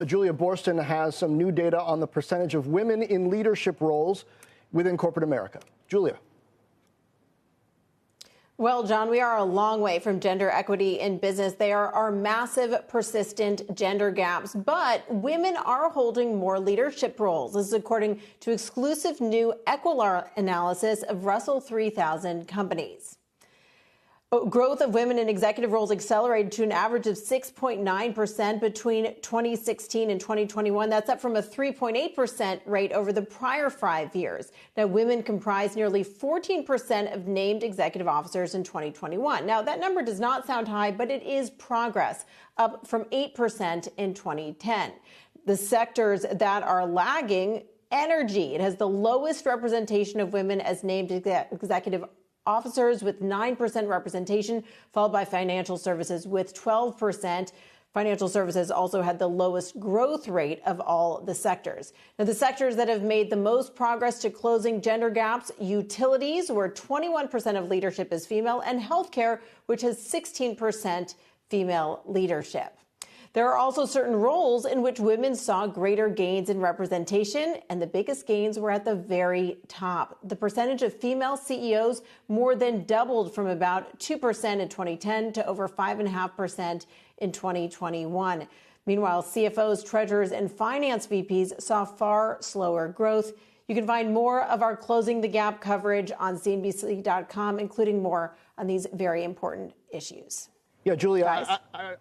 Julia Borston has some new data on the percentage of women in leadership roles within corporate America. Julia. Well, John, we are a long way from gender equity in business. There are massive, persistent gender gaps, but women are holding more leadership roles. This is according to exclusive new Equilar analysis of Russell 3000 companies. Growth of women in executive roles accelerated to an average of 6.9% between 2016 and 2021. That's up from a 3.8% rate over the prior 5 years. Now, women comprise nearly 14% of named executive officers in 2021. Now, that number does not sound high, but it is progress, up from 8% in 2010. The sectors that are lagging: energy. It has the lowest representation of women as named executive officers with 9% representation, followed by financial services with 12%. Financial services also had the lowest growth rate of all the sectors. Now, the sectors that have made the most progress to closing gender gaps: utilities, where 21% of leadership is female, and healthcare, which has 16% female leadership. There are also certain roles in which women saw greater gains in representation, and the biggest gains were at the very top. The percentage of female CEOs more than doubled from about 2% in 2010 to over 5.5% in 2021. Meanwhile, CFOs, treasurers, and finance VPs saw far slower growth. You can find more of our Closing the Gap coverage on CNBC.com, including more on these very important issues. Yeah, Julia,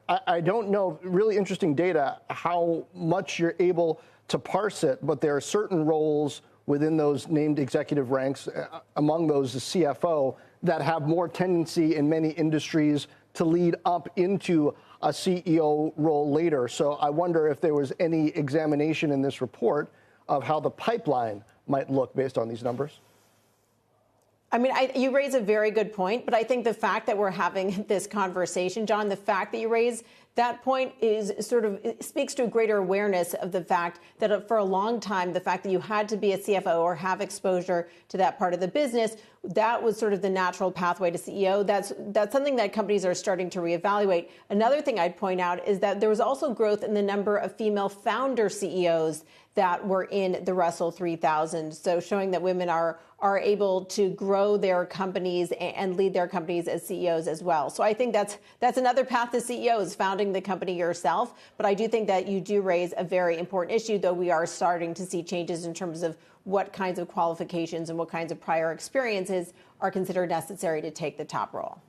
I don't know, really interesting data, how much you're able to parse it, but there are certain roles within those named executive ranks, among those the CFO, that have more tendency in many industries to lead up into a CEO role later. So I wonder if there was any examination in this report of how the pipeline might look based on these numbers. I mean, you raise a very good point, but I think the fact that we're having this conversation, John, the fact that you raise that point is it speaks to a greater awareness of the fact that for a long time, the fact that you had to be a CFO or have exposure to that part of the business, that was sort of the natural pathway to CEO. That's something that companies are starting to reevaluate. Another thing I'd point out is that there was also growth in the number of female founder CEOs that were in the Russell 3000. So showing that women are able to grow their companies and lead their companies as CEOs as well. So I think that's another path to CEO, is founding the company yourself. But I do think that you do raise a very important issue, though we are starting to see changes in terms of what kinds of qualifications and what kinds of prior experiences are considered necessary to take the top role.